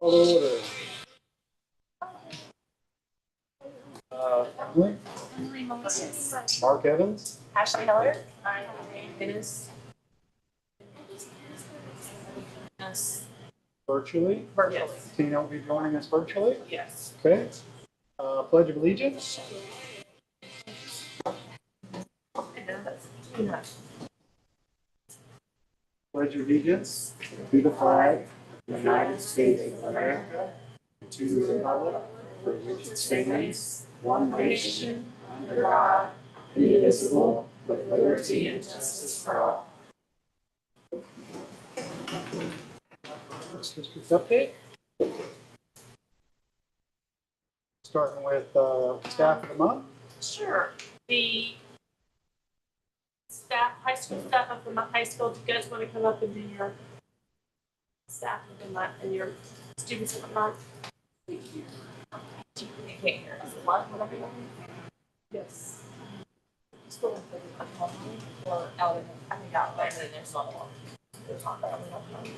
Call to order. Emily Moses. Mark Evans. Ashley Heller. Dennis. Yes. Virtually. Yes. Tina will be joining us virtually. Yes. Okay. Pledge of Allegiance. Pledge of Allegiance to the flag of the United States of America, to the republic for which it stands, one nation, under God, indivisible, with liberty and justice for all. District's update. Starting with staff of the month. Sure. The staff, high school staff of the high school, do you guys want to come up and do your staff of the month and your students of the month? Yes. Or out in, I think out there, and there's not a lot. There's not that many.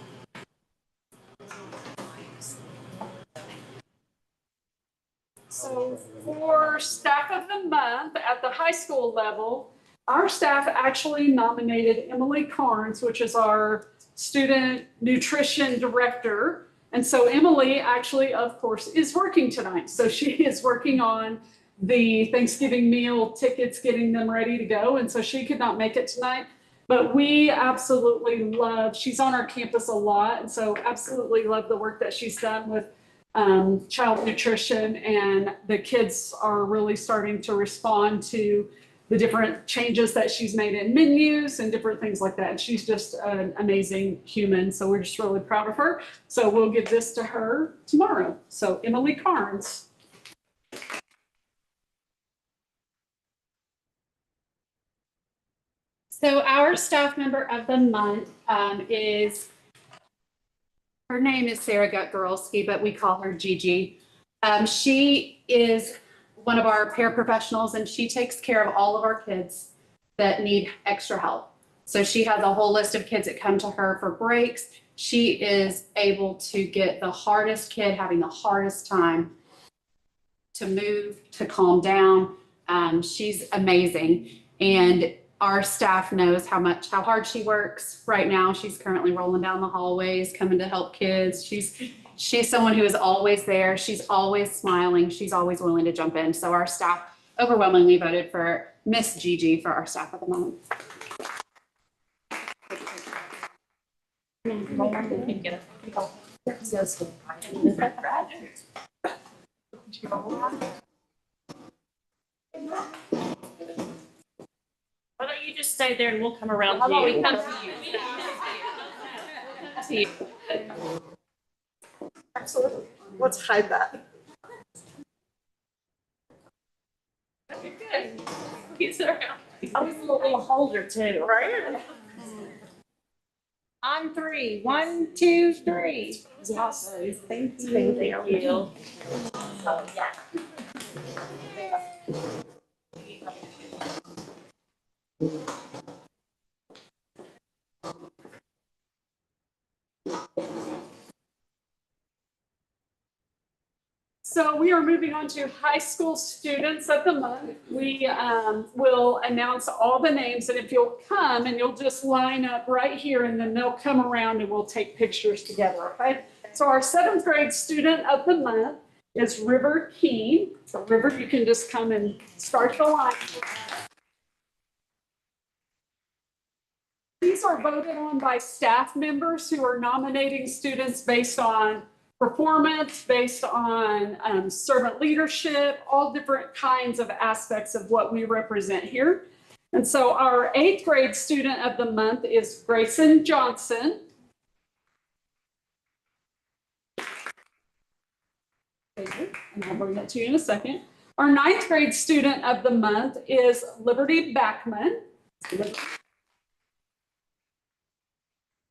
So for staff of the month at the high school level, our staff actually nominated Emily Carnes, which is our student nutrition director. And so Emily actually, of course, is working tonight. So she is working on the Thanksgiving meal tickets, getting them ready to go. And so she could not make it tonight. But we absolutely love, she's on our campus a lot. And so absolutely love the work that she's done with child nutrition. And the kids are really starting to respond to the different changes that she's made in menus and different things like that. And she's just an amazing human. So we're just really proud of her. So we'll give this to her tomorrow. So Emily Carnes. So our staff member of the month is, her name is Sarah Gutgorlski, but we call her Gigi. She is one of our paraprofessionals, and she takes care of all of our kids that need extra help. So she has a whole list of kids that come to her for breaks. She is able to get the hardest kid having the hardest time to move, to calm down. She's amazing. And our staff knows how hard she works right now. She's currently rolling down the hallways, coming to help kids. She's someone who is always there. She's always smiling. She's always willing to jump in. So our staff overwhelmingly voted for Miss Gigi for our staff of the month. Why don't you just stay there and we'll come around to you. We come to you. Absolutely. Let's hide that. Good. He's around. I was a little holder too. Right? On three. 1, 2, 3. Awesome. Thank you. Thank you. So we are moving on to high school students of the month. We will announce all the names, and if you'll come and you'll just line up right here, and then they'll come around and we'll take pictures together, okay? So our 7th grade student of the month is River Keene. So River, you can just come and start the line. These are voted on by staff members who are nominating students based on performance, based on servant leadership, all different kinds of aspects of what we represent here. And so our 8th grade student of the month is Grayson Johnson. And I'll bring that to you in a second. Our 9th grade student of the month is Liberty Backman. If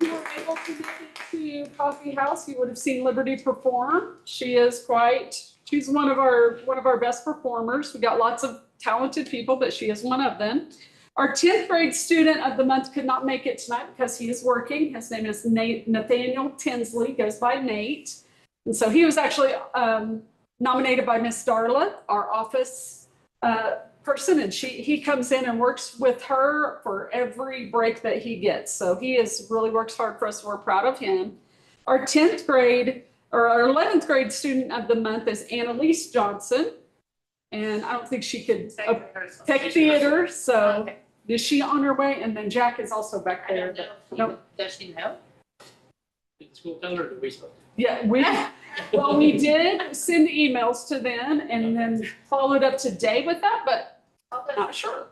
you were able to make it to Coffee House, you would have seen Liberty perform. She's one of our best performers. We got lots of talented people, but she is one of them. Our 10th grade student of the month could not make it tonight because he is working. His name is Nathaniel Tinsley, goes by Nate. And so he was actually nominated by Miss Darla, our office person, and he comes in and works with her for every break that he gets. So he really works hard for us. We're proud of him. Our 10th grade or our 11th grade student of the month is Annalise Johnson. And I don't think she could take theater, so is she on her way? And then Jack is also back I there. don't but know. No, Does she know? Did the school tell her, or did we tell her? yeah, we did send emails to them and then followed up today with that, but not sure.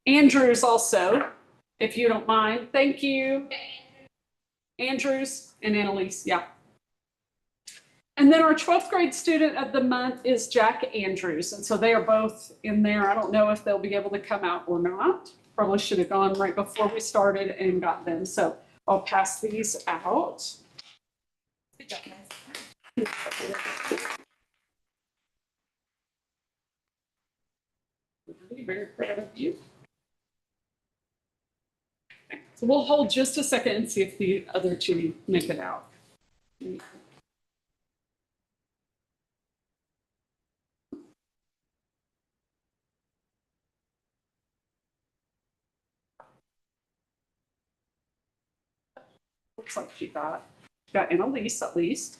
Andrews also, if you don't mind. Thank you. Andrews and Annalise, yeah. And then our 12th grade student of the month is Jack Andrews. And so they are both in there. I don't know if they'll be able to come out or not. Probably should have gone right before we started and got them. So I'll pass these out. Good job, guys. Very proud of you. So we'll hold just a second and see if the other two make it out. Looks like she got Annalise at least.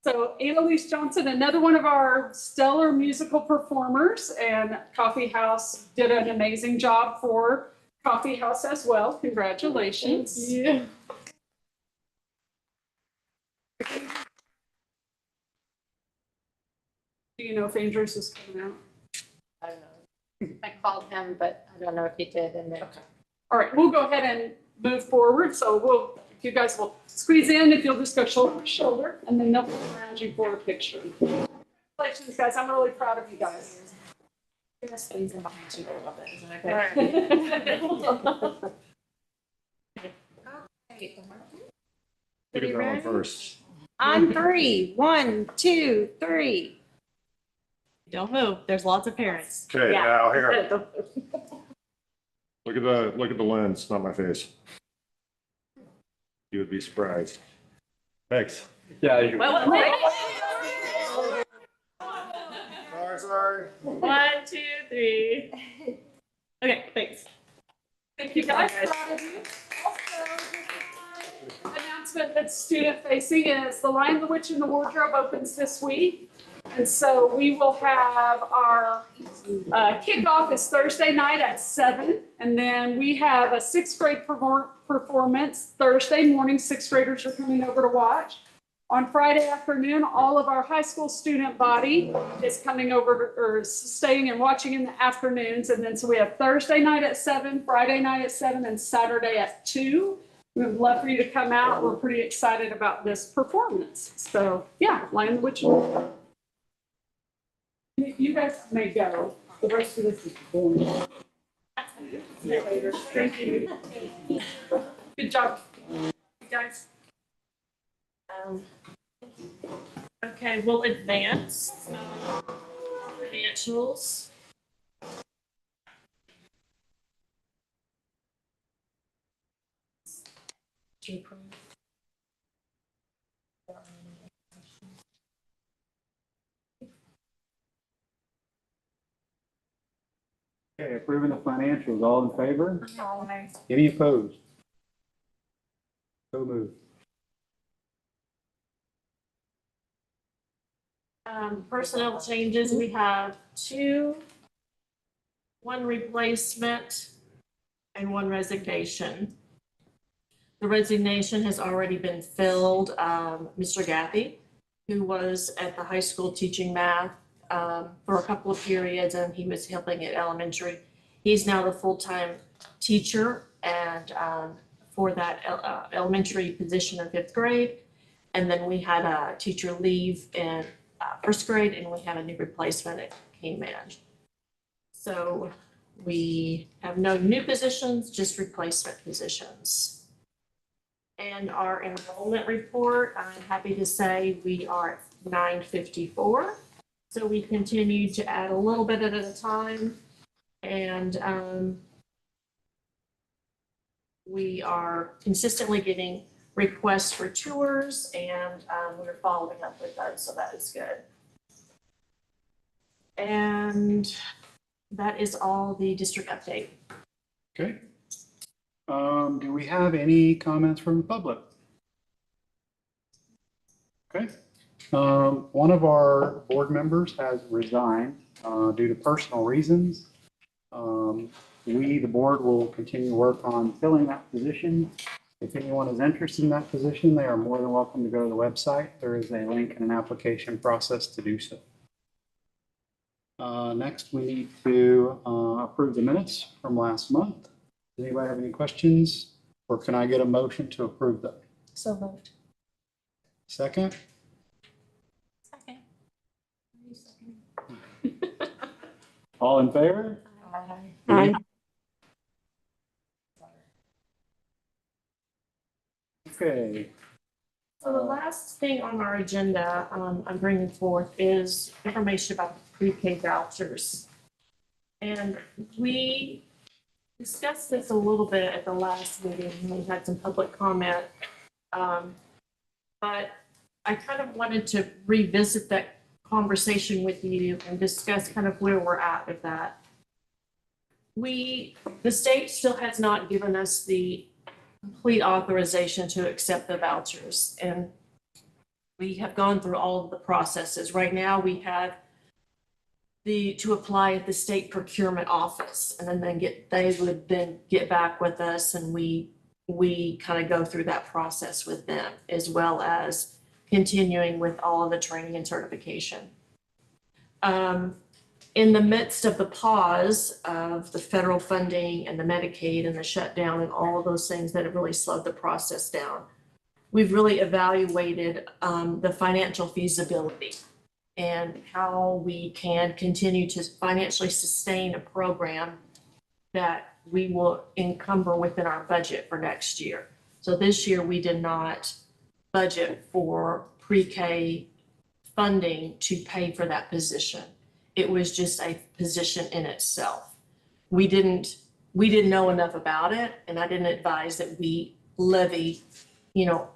So Annalise Johnson, another one of our stellar musical performers, and Coffee House did an amazing job for Coffee House as well. Congratulations. Yeah. Do you know if Andrews is coming out? I don't know. I called him, but I don't know if he did, and then. All right, we'll go ahead and move forward. So if you guys will squeeze in, if you'll just go shoulder to shoulder, and then they'll come around you for a picture. Congratulations, guys. I'm really proud of you guys. I'm gonna squeeze in behind you a little bit, is that okay? Look at that one first. On three. 1, 2, 3. Don't move. There's lots of parents. Okay, Yeah. now here. Look at the lens, not my face. You would be surprised. Thanks. Yeah. you- Sorry. 1, 2, 3. Okay, thanks. Thank you, guys. Proud of you. Also, announcement that's student facing is The Lion, the Witch, and the Wardrobe opens this week. And so we will have our kickoff is Thursday night at 7. And then we have a 6th grade performance Thursday morning. 6th graders are coming over to watch. On Friday afternoon, all of our high school student body is coming over or staying and watching in the afternoons. And then so we have Thursday night at 7, Friday night at 7, and Saturday at 2. We would love for you to come out. We're pretty excited about this performance. So yeah, Lion, the Witch, and the Wardrobe. You guys may go. The rest of this is boring. See you later. Thank you. Good job, you guys. Okay, we'll advance. Financials. Okay, approving the financials, all in favor? Any opposed? So moved. Personnel changes, we have 2, 1 replacement, and 1 resignation. The resignation has already been filled. Mr. Gaffey, who was at the high school teaching math for a couple of periods, and he was helping at elementary. He's now the full-time teacher and for that elementary position in 5th grade. And then we had a teacher leave in 1st grade, and we had a new replacement that came in. So we have no new positions, just replacement positions. And our enrollment report, I'm happy to say we are at 954. So we continue to add a little bit at a time. And we are consistently getting requests for tours, and we're following up with those, so that is good. And that is all the district update. Okay. Do we have any comments from the public? Okay. One of our board members has resigned due to personal reasons. We, the board, will continue to work on filling that position. If anyone is interested in that position, they are more than welcome to go to the website. There is a link and an application process to do so. Next, we need to approve the minutes from last month. Does anybody have any questions, or can I get a motion to approve them? So moved. Second? Second. All in favor? Aye. Okay. So the last thing on our agenda, I'm bringing forth is information about pre-K vouchers. And we discussed this a little bit at the last meeting, we had some public comment. But I kind of wanted to revisit that conversation with you and discuss kind of where we're at with that. The state still has not given us the complete authorization to accept the vouchers. And we have gone through all of the processes. Right now, we have to apply at the state procurement office, and then they would then get back with us, and we kind of go through that process with them, as well as continuing with all of the training and certification. In the midst of the pause of the federal funding and the Medicaid and the shutdown and all of those things that have really slowed the process down, we've really evaluated the financial feasibility and how we can continue to financially sustain a program that we will encumber within our budget for next year. So this year we did not budget for pre-K funding to pay for that position. It was just a position in itself. We didn't know enough about it, and I didn't advise that we levy,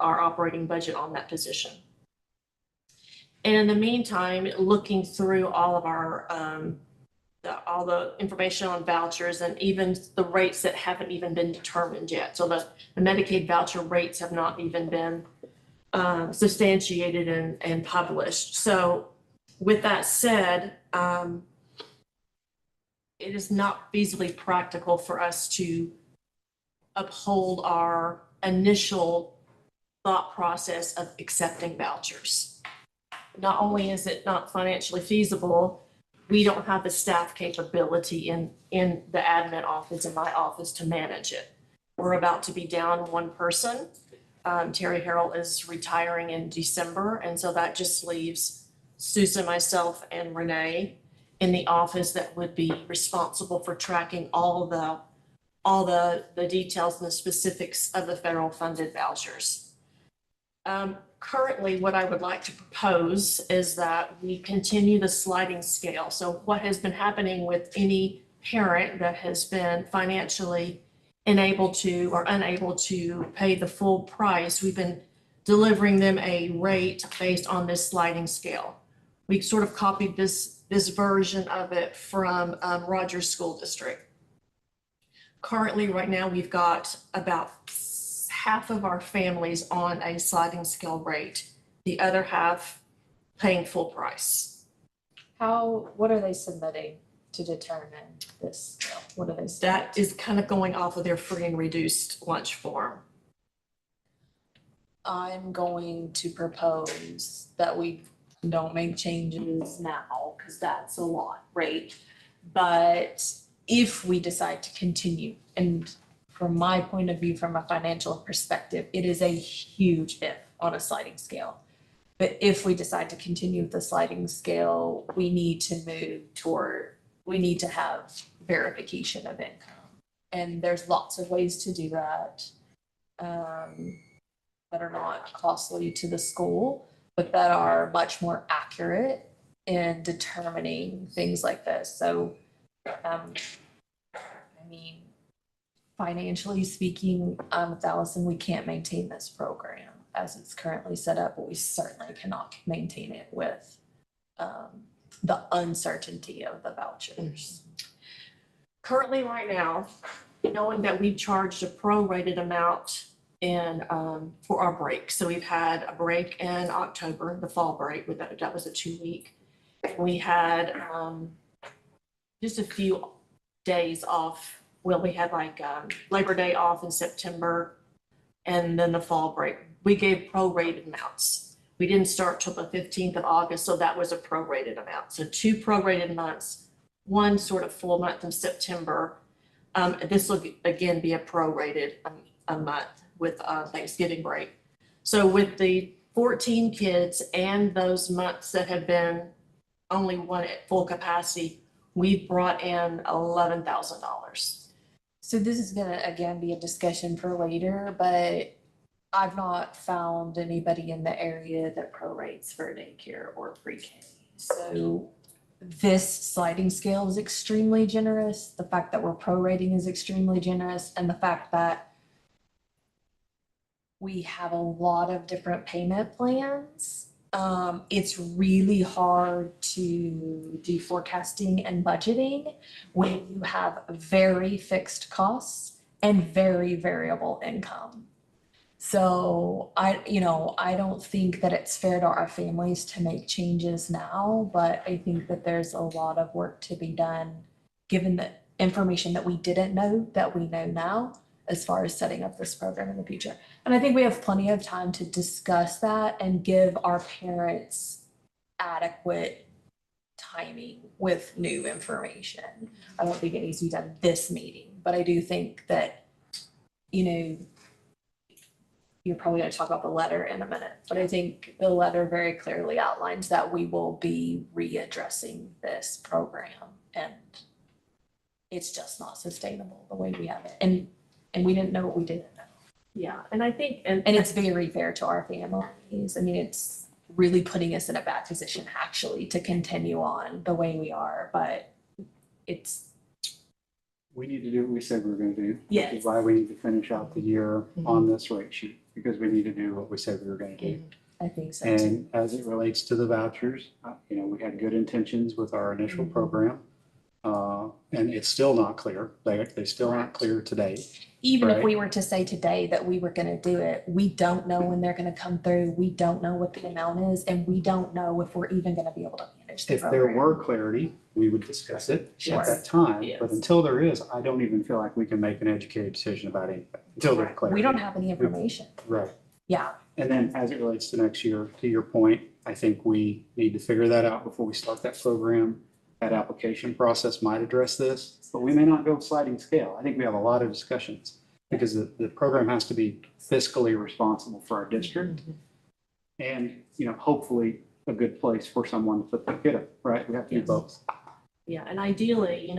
our operating budget on that position. And in the meantime, looking through all of our all the information on vouchers and even the rates that haven't even been determined yet. So the Medicaid voucher rates have not even been substantiated and published. So with that said, it is not feasibly practical for us to uphold our initial thought process of accepting vouchers. Not only is it not financially feasible, we don't have the staff capability in the admin office, in my office, to manage it. We're about to be down one person. Terry Harrell is retiring in December, and so that just leaves Susan, myself, and Renee in the office that would be responsible for tracking all the details and the specifics of the federal funded vouchers. Currently, what I would like to propose is that we continue the sliding scale. So what has been happening with any parent that has been financially unable to pay the full price, we've been delivering them a rate based on this sliding scale. We sort of copied this version of it from Rogers School District. Currently, right now, we've got about half of our families on a sliding scale rate, the other half paying full price. What are they submitting to determine this? What are they? That is kind of going off of their free and reduced lunch form. I'm going to propose that we don't make changes now, because that's a lot, right? But if we decide to continue, and from my point of view, from a financial perspective, it is a huge if on a sliding scale. But if we decide to continue with the sliding scale, we need to have verification of income. And there's lots of ways to do that. that are not costly to the school, but that are much more accurate in determining things like this. So, I mean, financially speaking, with Allison, we can't maintain this program as it's currently set up, but we certainly cannot maintain it with the uncertainty of the vouchers. Currently, right now, knowing that we've charged a prorated amount in, for our break. So we've had a break in October, the fall break, that was a 2-week. We had just a few days off. Well, we had like Labor Day off in September and then the fall break. We gave prorated amounts. We didn't start till the 15th of August, so that was a prorated amount. So 2 prorated months, 1 sort of full month of September. This will again be a prorated a month with Thanksgiving break. So with the 14 kids and those months that have been only 1 at full capacity, we brought in $11,000. So this is gonna, again, be a discussion for later, but I've not found anybody in the area that prorates for daycare or pre-K. So this sliding scale is extremely generous. The fact that we're prorating is extremely generous, and the fact that we have a lot of different payment plans. It's really hard to do forecasting and budgeting when you have very fixed costs and very variable income. So I don't think that it's fair to our families to make changes now, but I think that there's a lot of work to be done, given the information that we didn't know that we know now, as far as setting up this program in the future. And I think we have plenty of time to discuss that and give our parents adequate timing with new information. I don't think it needs to be done this meeting, but I do think that, you're probably going to talk about the letter in a minute, but I think the letter very clearly outlines that we will be readdressing this program, and it's just not sustainable the way we have it. And we didn't know what we didn't know. Yeah, and I think, And it's very fair to our families. I mean, it's really putting us in a bad position actually to continue on the way we are, but it's, We need to do what we said we were gonna do. Yes. Which is why we need to finish out the year on this rate sheet, because we need to do what we said we were gonna do. I think so too. And as it relates to the vouchers, we had good intentions with our initial program. And it's still not clear. They still aren't clear today. Even if Right. we were to say today that we were gonna do it, we don't know when they're gonna come through. We don't know what the amount is, and we don't know if we're even gonna be able to manage the If there program. were clarity, we would discuss it Sure. at that time. But Yes. until there is, I don't even feel like we can make an educated decision about anything until there's clarity. We don't have any information. Right. Yeah, And then as it relates to next year, to your point, I think we need to figure that out before we start that program. That application process might address this, but we may not go sliding scale. I think we have a lot of discussions because the program has to be fiscally responsible for our district. And, hopefully a good place for someone to put their kid up, right? We have to do Yes. both. yeah, and ideally,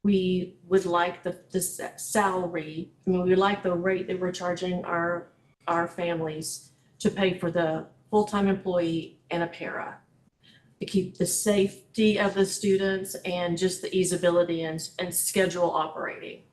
we would like the salary, we would like the rate that we're charging our families to pay for the full-time employee and a para, to keep the safety of the students and just the easeability and schedule operating.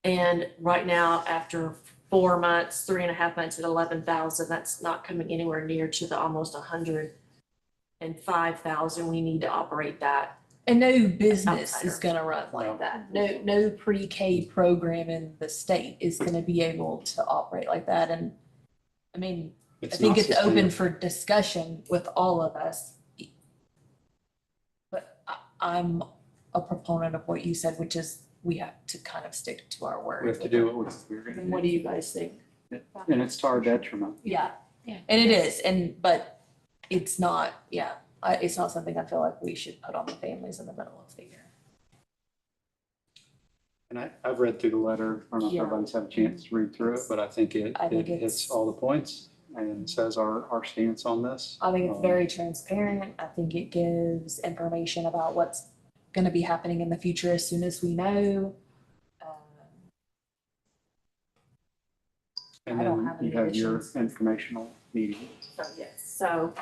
And right now, after 4 months, 3.5 months at 11,000, that's not coming anywhere near to the almost 105,000 we need to operate that. and no business Outsider. is gonna run like that. No pre-K program in the state is gonna be able to operate like that. And I mean, I think not it's open sustainable. for discussion with all of us. But I'm a proponent of what you said, which is we have to kind of stick to our word. We have to do what we're And going what to do you guys think? do. And it's to our detriment. Yeah, and it is, but it's not, it's not something I feel like we should put on the families in the middle of the year. And I've read through the letter. I don't know if Yeah. everybody's had a chance to read through it, but I think it I think hits it's- all the points and says our stance on this. I think it's very transparent. I think it gives information about what's gonna be happening in the future as soon as we know. And I don't then have you any have your additions. informational meeting. So, yes, so,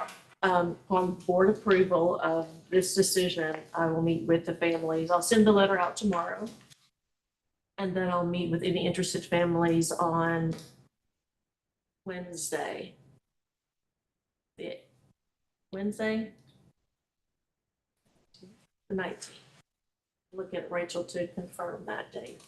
upon board approval of this decision, I will meet with the families. I'll send the letter out tomorrow. And then I'll meet with any interested families on Wednesday. Wednesday? The 19th. Look at Rachel to confirm that date.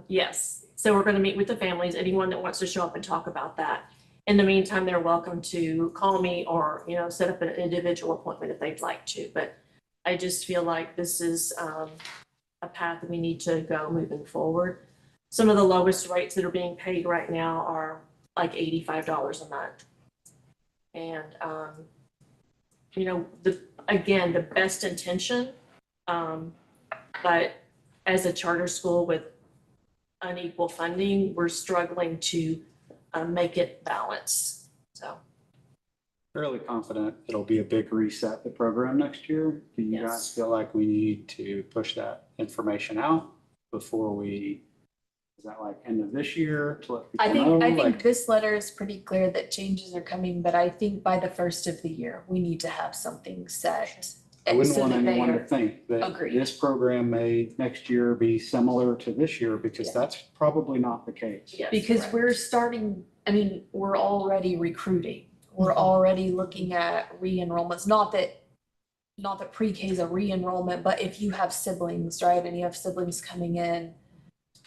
Yes, so we're gonna meet with the families, anyone that wants to show up and talk about that. In the meantime, they're welcome to call me or, set up an individual appointment if they'd like to, but I just feel like this is, a path that we need to go moving forward. Some of the lowest rates that are being paid right now are like $85 a month. And, again, the best intention, but as a charter school with unequal funding, we're struggling to make it balance. So, Fairly confident it'll be a big reset the program next year. Do you Yes. guys feel like we need to push that information out before is that like end of this year to let people know? I think Like, this letter is pretty clear that changes are coming, but I think by the first of the year, we need to have something set. I wouldn't so want that they anyone to are- think that Agreed. this program may next year be similar to this year, because Yeah. that's probably not the case. yes. Because correct. we're starting, we're already recruiting. We're already looking at re-enrollments, not that pre-K is a re-enrollment, but if you have siblings, right, and you have siblings coming in,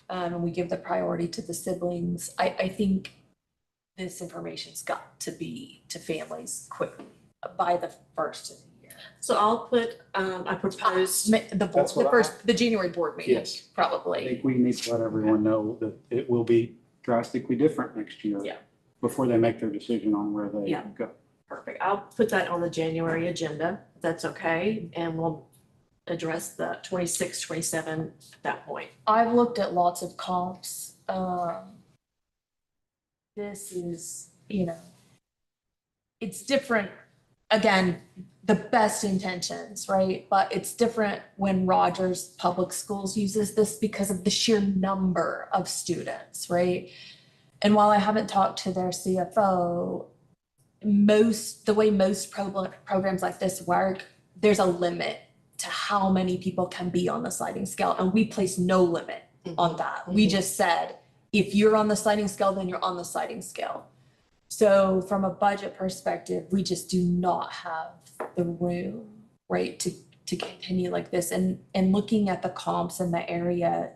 and we give the priority to the siblings, I think this information's got to be to families quickly by the first of the year. So I'll put, I propose, That's what The January board meeting, Yes. I probably. think we need to let everyone know that it will be drastically different next year. Yeah. Before they make their decision on where they Yeah. go. perfect. I'll put that on the January agenda, if that's okay, and we'll address the 26, 27 at that point. I've looked at lots of comps. This is, it's different. Again, the best intentions, right? But it's different when Rogers Public Schools uses this because of the sheer number of students, right? And while I haven't talked to their CFO, the way most programs like this work, there's a limit to how many people can be on the sliding scale, and we place no limit on that. We just said, if you're on the sliding scale, then you're on the sliding scale. So from a budget perspective, we just do not have the room, right, to continue like this. And looking at the comps in the area,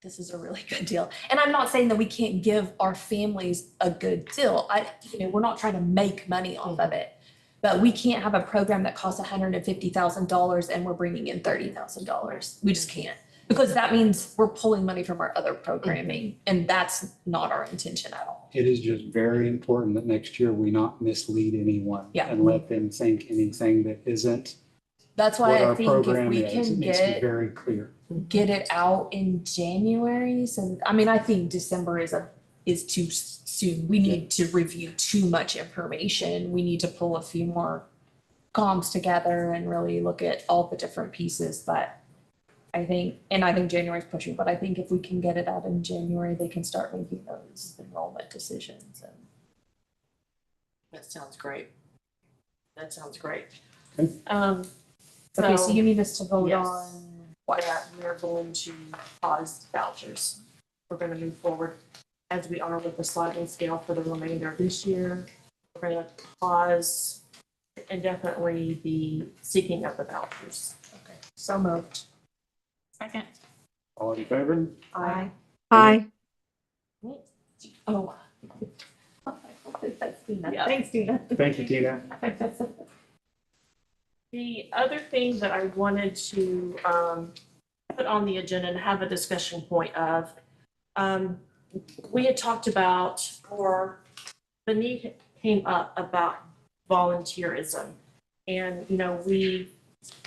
this is a really good deal. And I'm not saying that we can't give our families a good deal. We're not trying to make money off of it. But we can't have a program that costs $150,000 and we're bringing in $30,000. We just can't. Because that means we're pulling money from our other programming, and that's not our intention at all. It is just very important that next year we not mislead anyone. Yeah. And let them think anything that isn't That's why what I our think if program we is. It can needs to be very clear. get it out in January, so, I think December is too soon. We need to review too much information. We need to pull a few more comps together and really look at all the different pieces, but I think January's pushing, but I think if we can get it out in January, they can start making those enrollment decisions. And That sounds great. That sounds great. Okay. okay, so you need us to vote Yes. on What we're going to pause vouchers. We're going to move forward as we are with the sliding scale for the remainder of this year. We're going to pause indefinitely the seeking of the vouchers. Okay, so moved. Second. All in favor? Aye. Aye. Oh. That's Tina. Yeah. Thanks, Tina. Thank you, Tina. The other thing that I wanted to put on the agenda and have a discussion point of, we had talked about, or the need came up about volunteerism. And, we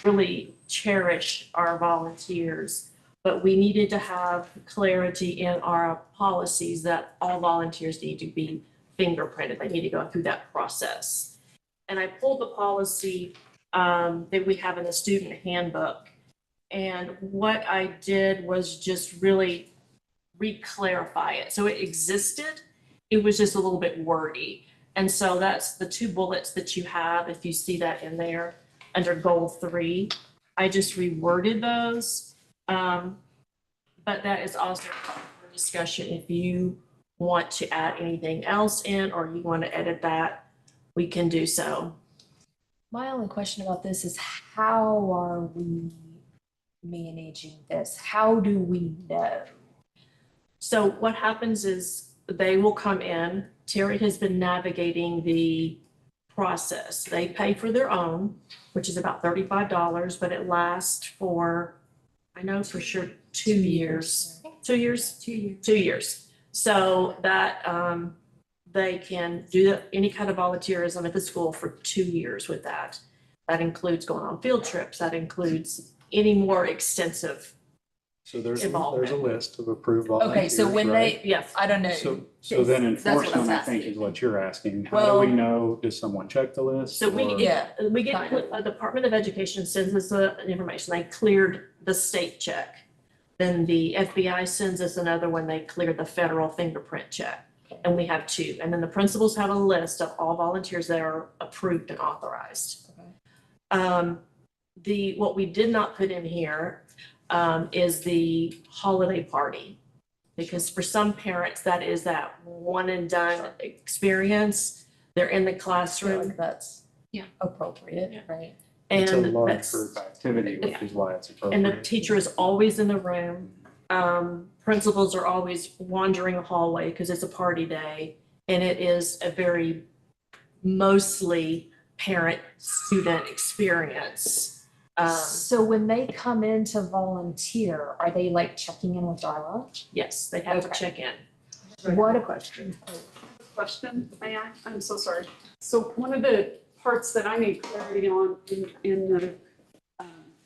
really cherish our volunteers, but we needed to have clarity in our policies that all volunteers need to be fingerprinted. They need to go through that process. And I pulled the policy that we have in the student handbook. And what I did was just really re-clarify it. So it existed, it was just a little bit wordy. And so that's the 2 bullets that you have, if you see that in there, under goal 3. I just reworded those. But that is also for discussion. If you want to add anything else in, or you want to edit that, we can do so. My only question about this is how are we managing this? How do we know? So what happens is they will come in. Terry has been navigating the process. They pay for their own, which is about $35, but it lasts for, I know for sure, 2 years. 2 years? 2 years. 2 years. So that they can do any kind of volunteerism at the school for 2 years with that. That includes going on field trips. That includes any more extensive So there's a involvement. list of approved volunteers, Okay, so when right? they, Yes. I don't know. So then That's what I was enforcement, I think, asking. is what you're asking. How do we Well- know, does someone check the list? So we, or- Yeah, we get, kind of. Department of Education sends us information. They cleared the state check. Then the FBI sends us another when they cleared the federal fingerprint check. And we have 2. And then the principals have a list of all volunteers that are approved and authorized. What we did not put in here is the holiday party. Because for some parents, that is that one and done experience. They're in the I feel classroom. like that's Yeah. appropriate, Yeah. right? It's a And large that's, group activity, which is why it's appropriate. and the teacher is always in the room. Principals are always wandering the hallway because it's a party day. And it is a very mostly parent-student experience. So when they come in to volunteer, are they like checking in with Darla? Yes, they have to Okay. check in. What a question. Question, may I? I'm so sorry. So one of the parts that I need clarity on in the,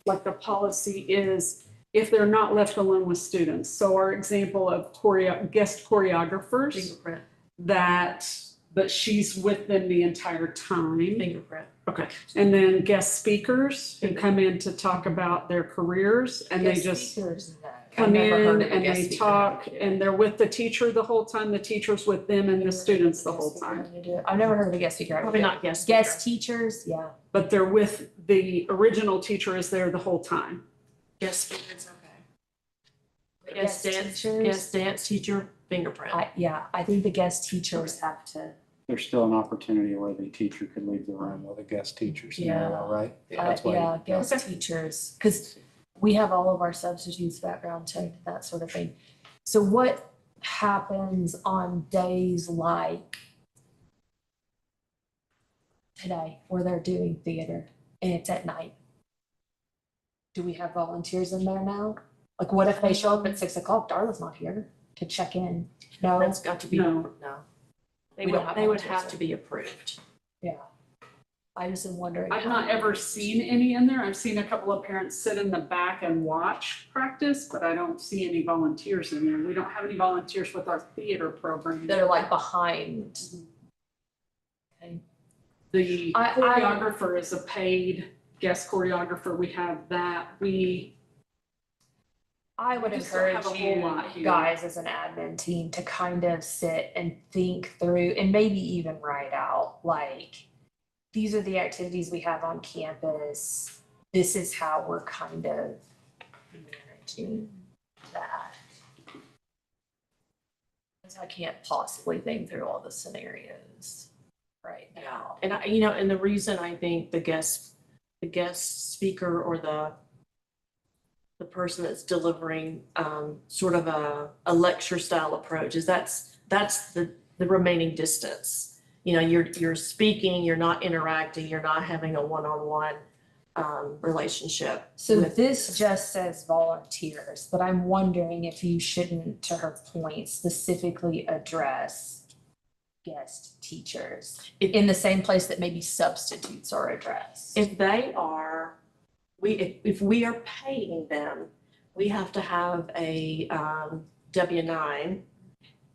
like the policy is if they're not left alone with students. So our example of guest choreographers, Fingerprint, that she's with them the entire time. fingerprint. Okay. And then guest speakers who come in to talk about their careers and they Guest just speakers, no. I've come never in heard of a and guest they speaker talk having to do and it. they're with the teacher the whole time. The teacher's with them and the students the whole time. I've never heard of a guest speaker. having Probably to do it. not guest. Guest teachers, yeah. But they're with, the original teacher is there the whole time. Guest speakers, okay. Guest teachers? Guest dance teacher, fingerprint. I think the guest teachers have to, There's still an opportunity where the teacher could leave the room with a guest teacher scenario, right? That's why- yeah, guest teachers, because we have all of our substitutes background checked, that sort of thing. So what happens on days like today where they're doing theater and it's at night? Do we have volunteers in there now? Like what if they show up at 6 o'clock, Darla's not here to check in? No, That's got to be, No. no. They We would, don't have they would volunteers, have to be approved. yeah. I just am wondering. I've how- not ever seen any in there. I've seen a couple of parents sit in the back and watch practice, but I don't see any volunteers in there. We don't have any volunteers with our theater program. That are like behind. Okay. The I- choreographer is a paid guest choreographer. We have that. I would We just don't have encourage a whole you lot here. guys as an admin team to kind of sit and think through and maybe even write out, like, these are the activities we have on campus. This is how we're kind of managing that. Because I can't possibly think through all the scenarios right now. And and the reason I think the guest speaker or the person that's delivering sort of a lecture style approach is that's the remaining distance. You're speaking, you're not interacting, you're not having a one-on-one relationship. So with- this just says volunteers, but I'm wondering if you shouldn't, to her point, specifically address guest teachers in the same place that maybe substitutes are addressed. If they are, if we are paying them, we have to have a W-9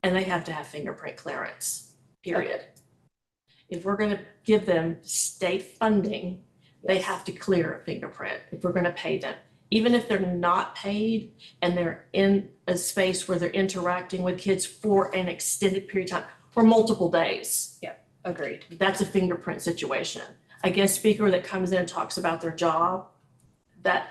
and they have to have fingerprint clearance, period. If we're gonna give them state funding, they have to clear a fingerprint if we're gonna pay them. even if they're not paid and they're in a space where they're interacting with kids for an extended period of time, for multiple days, Agreed. that's a fingerprint situation. A guest speaker that comes in and talks about their job, that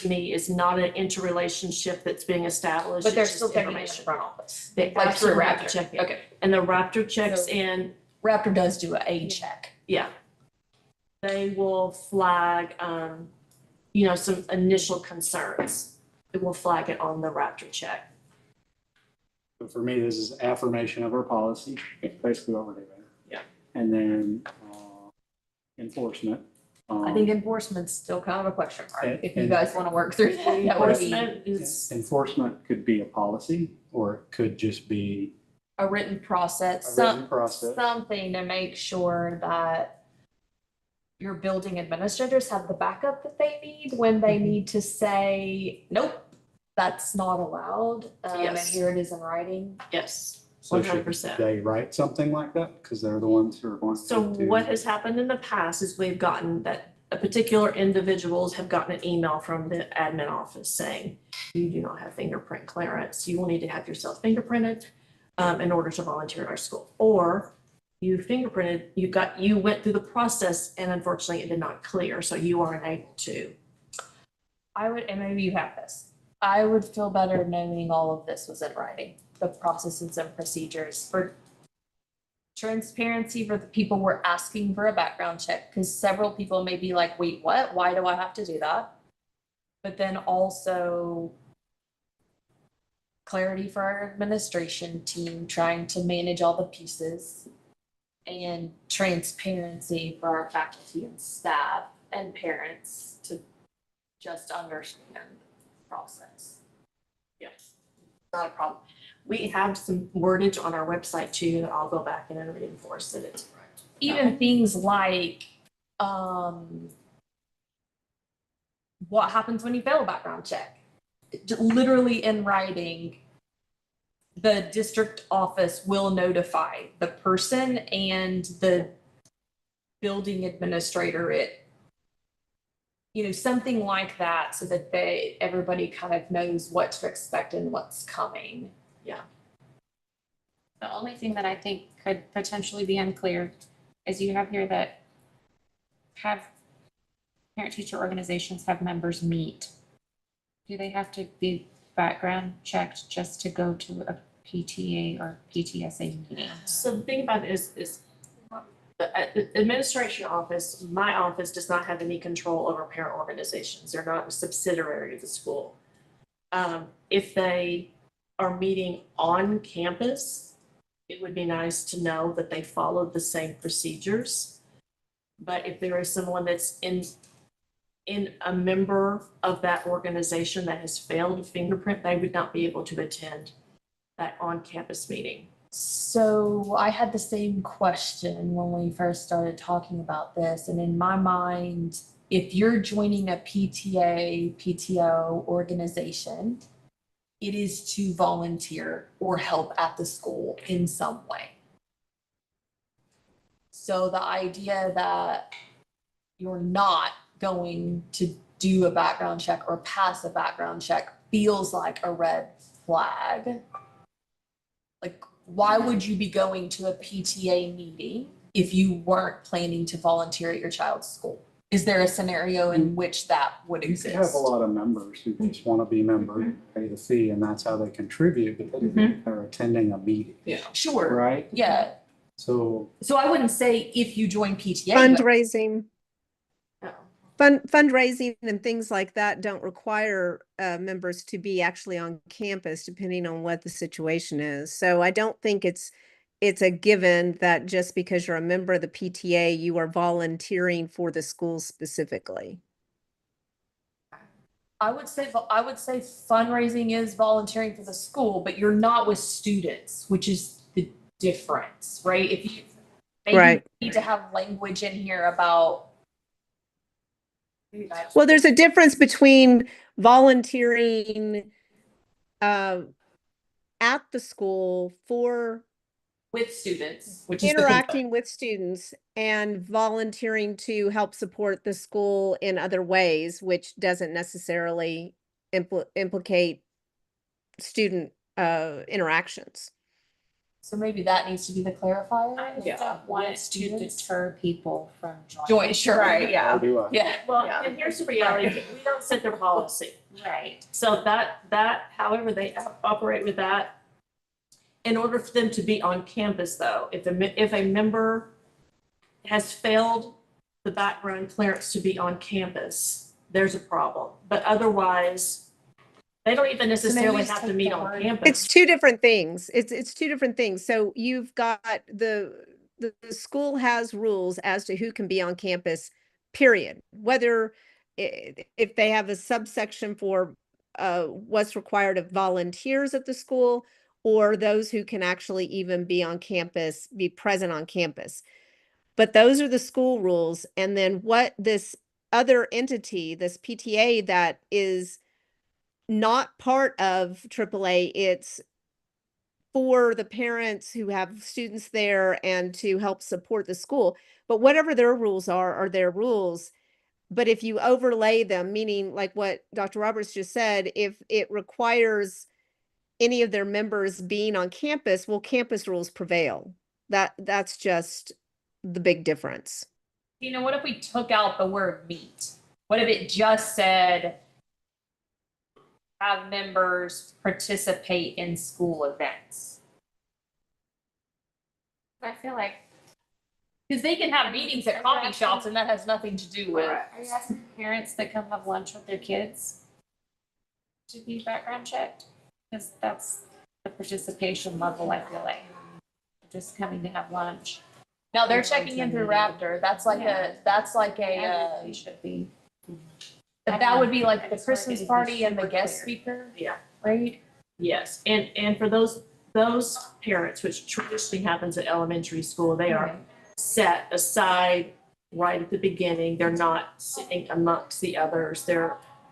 to me is not an interrelationship that's being established. But they're It's still just checking in the information. front office. They Like through absolutely have to Raptor. check in. Okay. And the Raptor checks So- in, Raptor does do a check. yeah. They will flag, some initial concerns. It will flag it on the Raptor check. So for me, this is affirmation of our policy, basically what we're doing. Yeah. And then enforcement. I think enforcement's still kind of a question mark. And- If you and- guys want to work through that, that would be Enforcement is, Enforcement could be a policy, or it could just be a written process, a written process. something to make sure that your building administrators have the backup that they need when they need to say, nope, that's not allowed. And Yes. here it is in writing. yes, So should 100%. they write something like that? Because they're the ones who are going to. So what has happened in the past is we've gotten that a particular individuals have gotten an email from the admin office saying, you do not have fingerprint clearance. You will need to have yourself fingerprinted in order to volunteer at our school. Or you fingerprinted, you went through the process and unfortunately it did not clear, so you are unable to. I would, and maybe you have this, I would feel better knowing all of this was in writing, the processes and procedures for transparency for the people we're asking for a background check, because several people may be like, wait, what? Why do I have to do that? But then also clarity for our administration team, trying to manage all the pieces, and transparency for our faculty and staff and parents to just understand the process. Yes, not a problem. We have some wordage on our website too, that I'll go back in and reinforce that it's correct. Even things like, what happens when you fail a background check? Literally in writing, the district office will notify the person and the building administrator something like that, so that everybody kind of knows what to expect and what's coming. The only thing that I think could potentially be unclear is you have here that have parent-teacher organizations have members meet. Do they have to be background checked just to go to a PTA or PTSA meeting? So the thing about it is the administration office, my office does not have any control over parent organizations. They're not a subsidiary of the school. If they are meeting on campus, it would be nice to know that they followed the same procedures. But if there is someone that's in a member of that organization that has failed to fingerprint, they would not be able to attend that on-campus meeting. So I had the same question when we first started talking about this, and in my mind, if you're joining a PTA, PTO organization, it is to volunteer or help at the school in some way. So the idea that you're not going to do a background check or pass a background check feels like a red flag. Like, why would you be going to a PTA meeting if you weren't planning to volunteer at your child's school? Is there a scenario in which that would You exist? could have a lot of members who just want to be members, pay the fee, and that's how they contribute, but they think they're attending a meeting, Sure, right? yeah. So So I wouldn't say if you join PTA. Fundraising, Oh. fundraising and things like that don't require members to be actually on campus, depending on what the situation is. So I don't think it's a given that just because you're a member of the PTA, you are volunteering for the school specifically. I would say fundraising is volunteering for the school, but you're not with students, which is the difference, right? If you maybe Right. you need to have language in here about. Well, there's a difference between volunteering at the school for with students, which is interacting with students and volunteering to help support the school in other ways, which doesn't necessarily implicate student interactions. So maybe that needs to be the clarifier. I just Yeah. don't want it to Students. deter people from joining. Join, sure, Right, Or do I? Yeah. Well, Yeah. and here's the reality, we don't set their policy. Right. So that, however they operate with that, in order for them to be on campus though, if a member has failed the background clearance to be on campus, there's a problem. But otherwise, they don't even necessarily just have to take meet the on word- campus. It's two different things. It's two different things. So you've got the school has rules as to who can be on campus, period. Whether if they have a subsection for what's required of volunteers at the school or those who can actually even be on campus, be present on campus. But those are the school rules. And then what this other entity, this PTA that is not part of AAA, it's for the parents who have students there and to help support the school. But whatever their rules are their rules. But if you overlay them, meaning like what Dr. Roberts just said, if it requires any of their members being on campus, well, campus rules prevail. That's just the big difference. You know, what if we took out the word meet? What if it just said have members participate in school events? I feel like, Because they can have meetings at coffee shops and that has nothing to do with. are you asking parents that come have lunch with their kids to be background checked? Because that's the participation level, I feel like. Just coming to have lunch. No, they're checking in through Raptor. That's like Everybody should be. that would be like the It's Christmas like party and the super guest clear. speaker, Yeah. right? Yes, and for those parents, which traditionally happens at elementary school, they are set aside right at the beginning. They're not sitting amongst the others.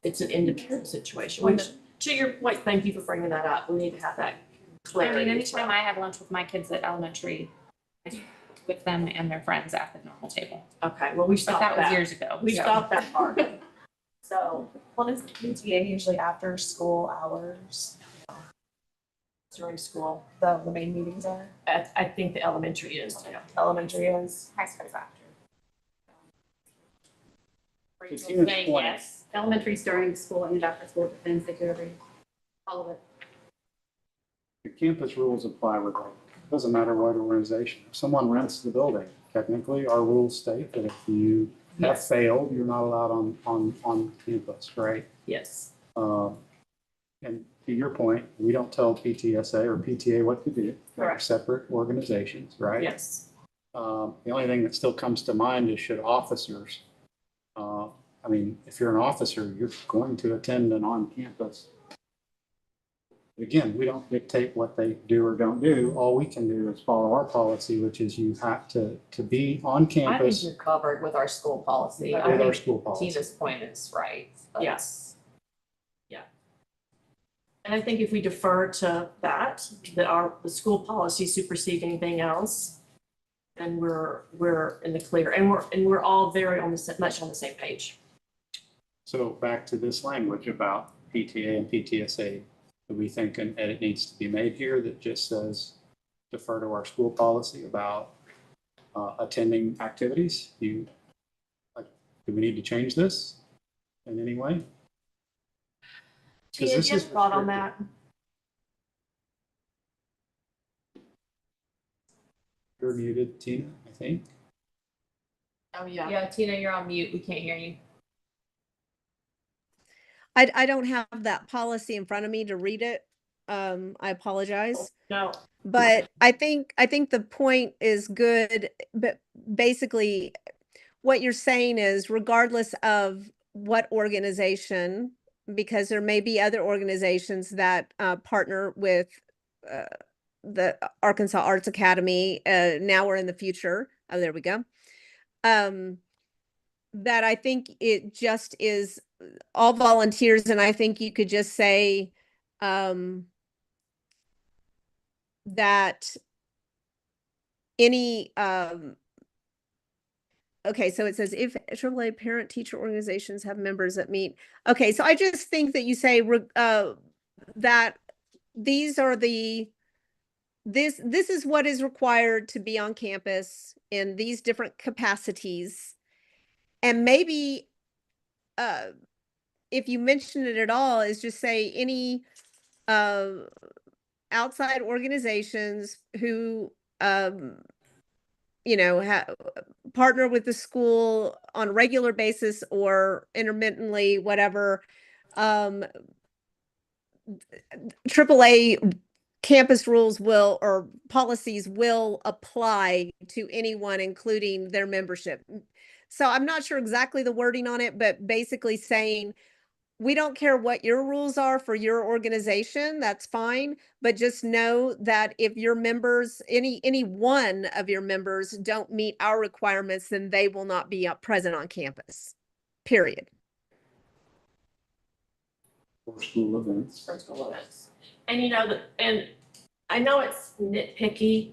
It's an independent situation, which to your point, thank you for bringing that up. We need to have that I clarity. mean, as well. anytime I have lunch with my kids at elementary, I do with them and their friends at the normal table. Okay, well, we But stopped that was that. years ago. We so. stopped that part. So Well, is PTA usually after school hours, during school, the main meetings are? I think the elementary is too. Elementary is. High school's after. To Tina's Say point, yes. Elementary's during school and after school, depends, they do all of it. the campus rules apply with all. It doesn't matter what organization. If someone rents the building, technically, our rules state that if you have Yes. failed, you're not allowed on campus, right? Yes. And to your point, we don't tell PTSA or PTA what to do. They're Correct. separate organizations, right? Yes. The only thing that still comes to mind is should officers, I mean, if you're an officer, you're going to attend an on-campus. Again, we don't dictate what they do or don't do. All we can do is follow our policy, which is you have to be on I think campus you're covered with our school policy. with I our think school policy. Tina's point is right. Yes. And I think if we defer to that, the school policy supersede anything else, then we're in the clear, and we're all very much on the same page. So back to this language about PTA and PTSA, do we think an edit needs to be made here that just says defer to our school policy about attending activities? Do we need to change this in any way? 'Cause Tina, this do you have is a thought on restricted. that? You're muted, Tina, I think. Oh, yeah. Yeah, Tina, you're on mute. We can't hear you. I don't have that policy in front of me to read it. I apologize. No. But I think the point is good, but basically what you're saying is regardless of what organization, because there may be other organizations that partner with the Arkansas Arts Academy now or in the future. Oh, there we go. That I think it just is all volunteers, and I think you could just say that any, okay, so it says if AAA parent teacher organizations have members that meet. Okay, so I just think that you say, that these are this is what is required to be on campus in these different capacities. And maybe, if you mention it at all, is just say any, outside organizations who, partner with the school on a regular basis or intermittently, whatever. AAA campus rules will, or policies will apply to anyone, including their membership. So I'm not sure exactly the wording on it, but basically saying, we don't care what your rules are for your organization, that's fine. But just know that if your members, any one of your members don't meet our requirements, then they will not be present on campus, period. For school events. For school events. And and I know it's nitpicky,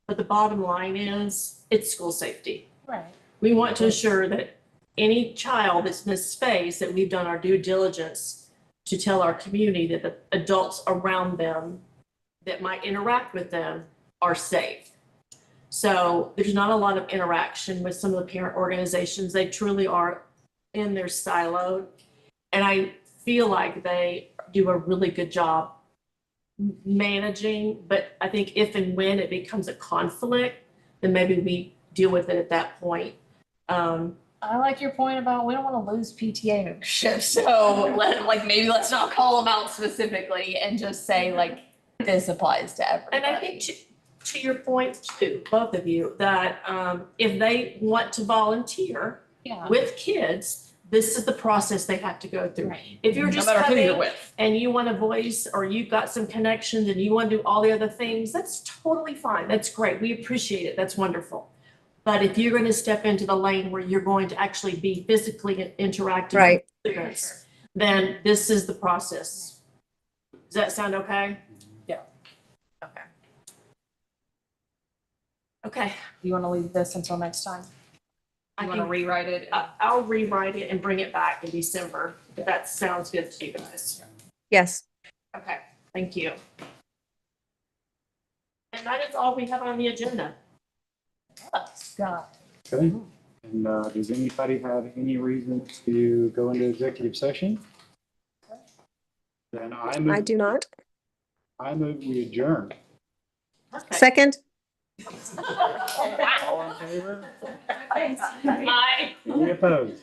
but the bottom line is it's school safety. Right. We want to assure that any child that's in this space, that we've done our due diligence to tell our community that the adults around them that might interact with them are safe. So there's not a lot of interaction with some of the parent organizations. They truly are in their silo. And I feel like they do a really good job managing, but I think if and when it becomes a conflict, then maybe we deal with it at that point. I like your point about we don't want to lose PTA membership, so maybe let's not call them out specifically and just say like this applies to everybody. And I think to your point too, both of you, that if they want to volunteer with kids, this is the process they have to go through. Right. If you're just no matter who you're coming with. and you want a voice, or you've got some connections and you want to do all the other things, that's totally fine. That's great. We appreciate it. That's wonderful. But if you're going to step into the lane where you're going to actually be physically interacting Right. with students, then this is the process. Does that sound okay? Yeah. Okay. Okay. You want to leave this until next time? I You want to can- rewrite it? I'll rewrite it and bring it back in December, if that sounds good to you guys. Yes. Okay, thank you. And that is all we have on the agenda. Scott. Okay. And does anybody have any reason to go into executive session? Then I do not. I move we adjourn. Okay. Second? All in favor? Bye. Any opposed?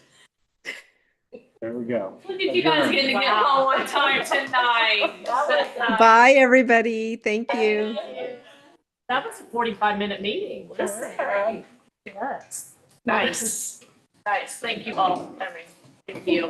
There we go. Look at you guys getting to get home on time tonight. Bye, everybody. Thank you. That was a 45-minute meeting. Yes. Nice. Nice. Thank you all for coming. Thank you.